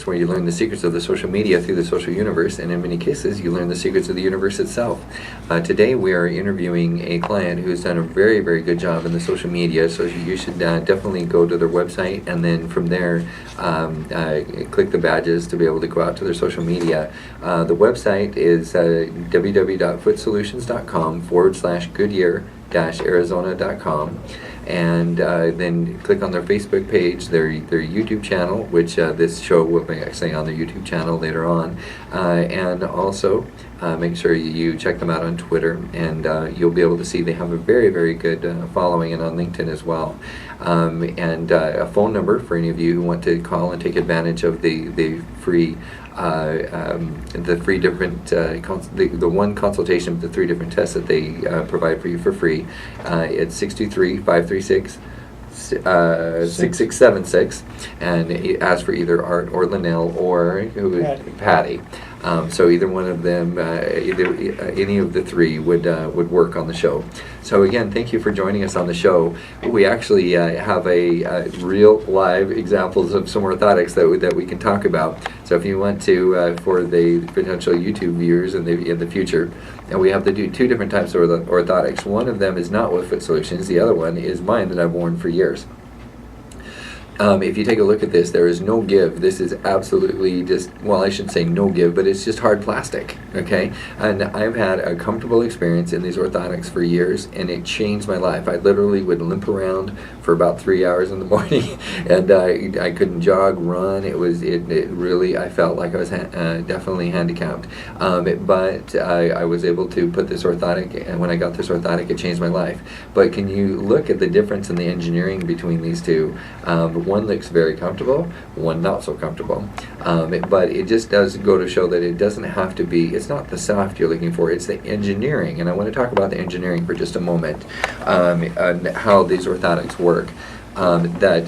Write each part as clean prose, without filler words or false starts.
universe, where you learn the secrets of the social media through the social universe, and in many cases, you learn the secrets of the universe itself. Today, we are interviewing a client who's done a very, very good job in the social media, so you should definitely go to their website, and then from there, click the badges to be able to go out to their social media. The website is www.footsolutions.com/Goodyear-Arizona.com. And then click on their Facebook page, their YouTube channel, which this show will be actually on their YouTube channel later on, and also make sure you check them out on Twitter, and you'll be able to see they have a very, very good following, and on LinkedIn as well. And a phone number for any of you who want to call and take advantage of the free different the one consultation with the 3 different tests that they provide for you for free. It's 623-536-6676, and it asks for either Art or Linnell or Patty. So either one of them, any of the 3 would work on the show. So again, thank you for joining us on the show. We actually have a real live examples of some orthotics that we can talk about. So if you want to, for the potential YouTube viewers in the future, and we have to do 2 different types of orthotics. One of them is not with Foot Solutions. The other one is mine that I've worn for years. If you take a look at this, there is no give. This is absolutely just, well, I shouldn't say no give, but it's just hard plastic, okay? And I've had a comfortable experience in these orthotics for years, and it changed my life. I literally would limp around for about 3 hours in the morning, and I couldn't jog, run. It really, I felt like I was definitely handicapped. But I was able to put this orthotic, and when I got this orthotic, it changed my life. But can you look at the difference in the engineering between these two? One looks very comfortable, one not so comfortable. But it just does go to show that it doesn't have to be, it's not the soft you're looking for, it's the engineering. And I want to talk about the engineering for just a moment, and how these orthotics work. That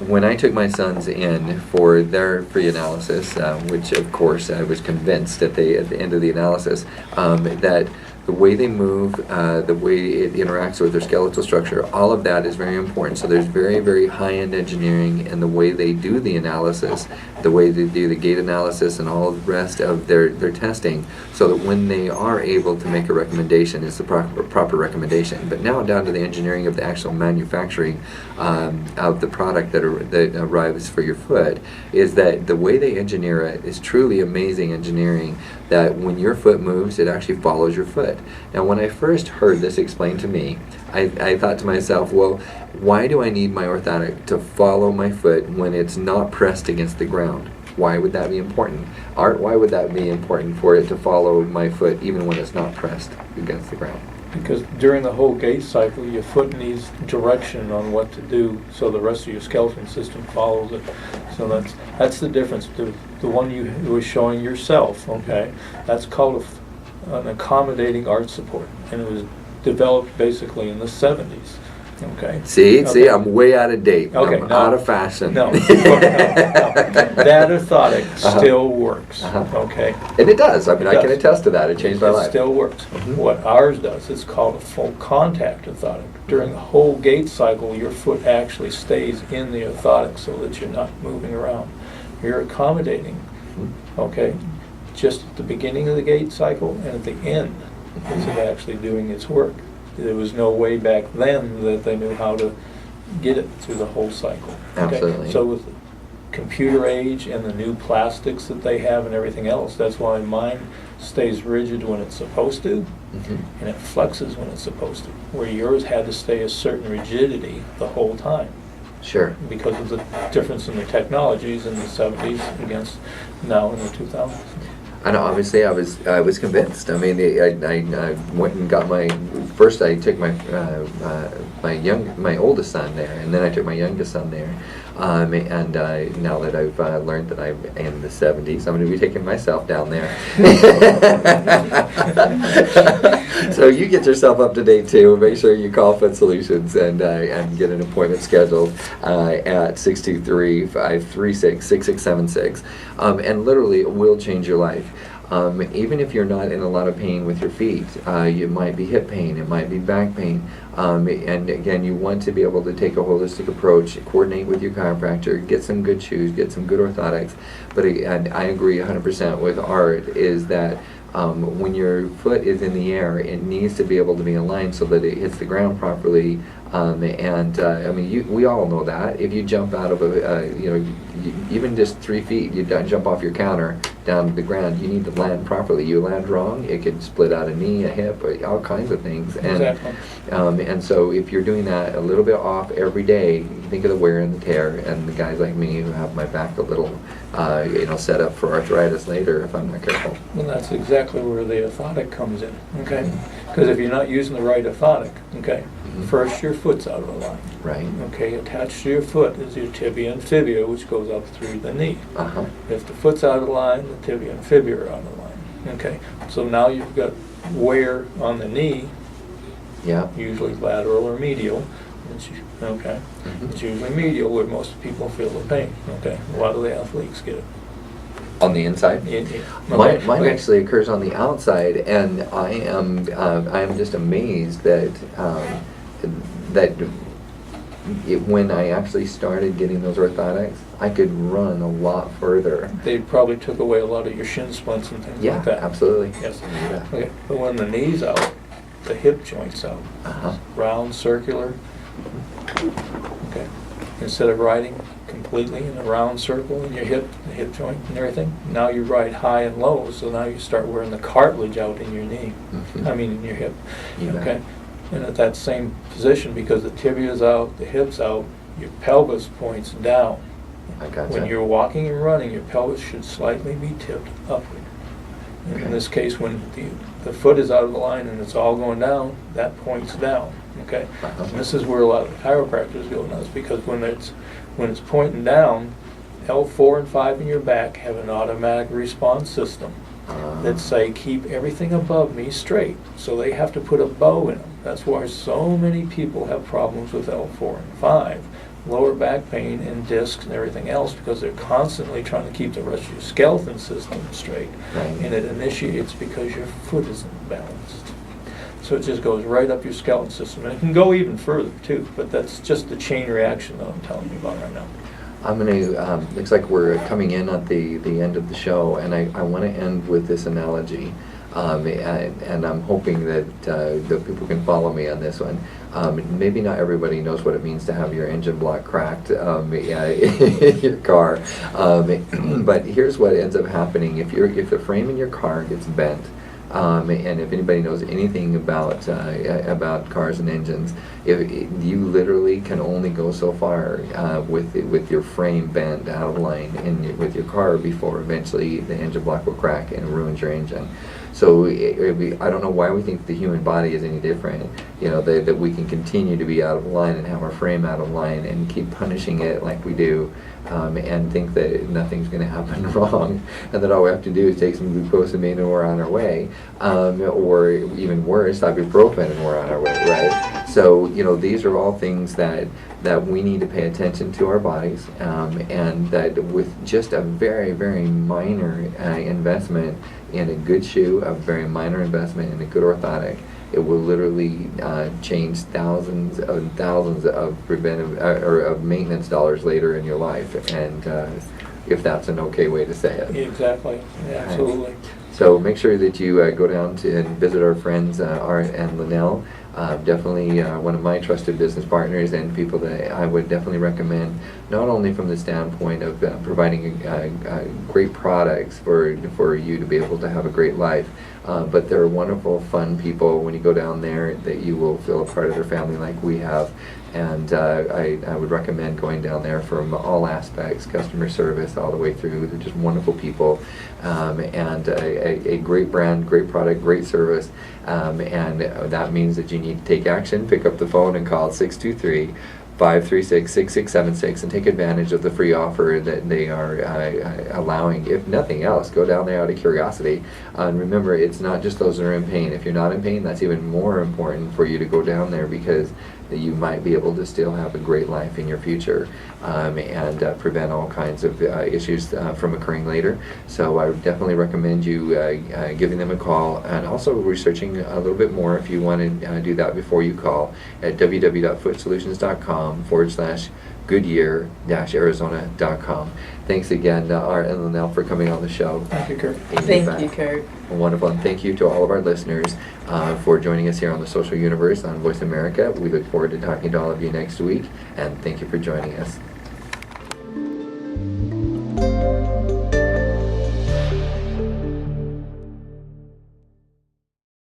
when I took my sons in for their free analysis, which of course I was convinced at the end of the analysis, that the way they move, the way it interacts with their skeletal structure, all of that is very important. So there's very, very high-end engineering in the way they do the analysis, the way they do the gait analysis and all the rest of their testing, so that when they are able to make a recommendation, it's the proper recommendation. But now down to the engineering of the actual manufacturing of the product that arrives for your foot, is that the way they engineer it is truly amazing engineering, that when your foot moves, it actually follows your foot. Now, when I first heard this explained to me, I thought to myself, well, why do I need my orthotic to follow my foot when it's not pressed against the ground? Why would that be important? Art, why would that be important for it to follow my foot even when it's not pressed against the ground? Because during the whole gait cycle, your foot needs direction on what to do, so the rest of your skeleton system follows it. So that's the difference. The one you were showing yourself, okay, that's called an accommodating arch support, and it was developed basically in the 70s. Okay. See, I'm way out of date. Okay, I'm out of fashion. No, that orthotic still works. Okay. And it does. I mean, I can attest to that. It changed my life. It still works. What ours does, it's called a full contact orthotic. During the whole gait cycle, your foot actually stays in the orthotic so that you're not moving around. You're accommodating. Okay. Just at the beginning of the gait cycle and at the end is it actually doing its work. There was no way back then that they knew how to get it through the whole cycle. Okay? Absolutely. So with the computer age and the new plastics that they have and everything else, that's why mine stays rigid when it's supposed to, and it flexes when it's supposed to, where yours had to stay a certain rigidity the whole time. Sure. Because of the difference in the technologies in the 70s against now in the 2000s. And obviously, I was convinced. I mean, I went and got first. I took my oldest son there, and then I took my youngest son there. And now that I've learned that I'm in the 70s, I'm going to be taking myself down there. So you get yourself up to date too. Make sure you call Foot Solutions and get an appointment scheduled at 623-536-6676. And literally, it will change your life. Even if you're not in a lot of pain with your feet, it might be hip pain, it might be back pain, and again, you want to be able to take a holistic approach, coordinate with your chiropractor, get some good shoes, get some good orthotics. But and I agree 100% with Art, is that when your foot is in the air, it needs to be able to be aligned so that it hits the ground properly. I mean, we all know that. If you jump out of even just 3 feet, you jump off your counter down to the ground, you need to land properly. You land wrong, it could split out a knee, a hip, all kinds of things. And, Exactly. And so if you're doing that a little bit off every day, you think of the wear and the tear, and the guys like me who have my back a little, set up for arthritis later if I'm not careful. Well, that's exactly where the orthotic comes in, okay? Because if you're not using the right orthotic, okay, first your foot's out of line. Right. Okay, attached to your foot is your tibia and fibula, which goes up through the knee. Uh-huh. If the foot's out of line, the tibia and fibula are out of line. Okay, so now you've got wear on the knee, Yeah. usually lateral or medial. Okay, Mhm. it's usually medial where most people feel the pain. Okay, a lot of the athletes get it. On the inside? Mine actually occurs on the outside, and I am just amazed that when I actually started getting those orthotics, I could run a lot further. They probably took away a lot of your shin splints and things Yeah, like that. absolutely. Yes. Yeah. Okay, but when the knee's out, the hip joint's out. Uh-huh. Round, circular. Okay. Instead of riding completely in a round circle in your hip, the hip joint and everything, now you ride high and low, so now you start wearing the cartilage out in your knee. Mhm. I mean, in your hip. You bet. Okay. And at that same position, because the tibia's out, the hip's out, your pelvis points down. I gotcha. When you're walking and running, your pelvis should slightly be tipped upward. Okay. In this case, when the foot is out of the line and it's all going down, that points down. Okay, Uh-huh. and this is where a lot of chiropractors go nuts, because when it's pointing down, L4 and 5 in your back have an automatic response system that say keep everything above me straight. So they have to put a bow in them. That's why so many people have problems with L4 and 5, lower back pain and discs and everything else, because they're constantly trying to keep the rest of your skeleton system straight. Right. And it initiates because your foot isn't balanced. So it just goes right up your skeleton system. And it can go even further too, but that's just the chain reaction that I'm telling you about right now. I'm going to, looks like we're coming in at the end of the show, and I want to end with this analogy. And I'm hoping that people can follow me on this one. Maybe not everybody knows what it means to have your engine block cracked in your car. But here's what ends up happening. If the frame in your car gets bent, and if anybody knows anything about cars and engines, if you literally can only go so far with your frame bent out of line with your car before eventually the engine block will crack and ruins your engine. So I don't know why we think the human body is any different. That we can continue to be out of line and have our frame out of line and keep punishing it like we do, and think that nothing's going to happen wrong, and that all we have to do is take some glucosamine and we're on our way, or even worse, ibuprofen and we're on our way, right? So these are all things that we need to pay attention to our bodies, and that with just a very, very minor investment in a good shoe, a very minor investment in a good orthotic, it will literally change thousands of preventive or of maintenance dollars later in your life, and if that's an okay way to say it. Exactly. Yeah, absolutely. So make sure that you go down and visit our friends Art and Linnell. Definitely one of my trusted business partners, and people that I would definitely recommend, not only from the standpoint of providing great products for you to be able to have a great life, but they're wonderful, fun people. When you go down there, that you will feel a part of their family like we have. And I would recommend going down there from all aspects, customer service all the way through. They're just wonderful people, and a great brand, great product, great service. And that means that you need to take action, pick up the phone and call 623 536-6676 and take advantage of the free offer that they are allowing. If nothing else, go down there out of curiosity. And remember, it's not just those that are in pain. If you're not in pain, that's even more important for you to go down there, because you might be able to still have a great life in your future, and prevent all kinds of issues from occurring later. So I would definitely recommend you giving them a call, and also researching a little bit more if you want to do that before you call at www.footsolutions.com/Goodyear-Arizona.com. Thanks again, Art and Linnell, for coming on the show. Thank you, Kurt. Thank you, Kurt. Wonderful, and thank you to all of our listeners for joining us here on the Social Universe on Voice America. We look forward to talking to all of you next week, and thank you for joining us.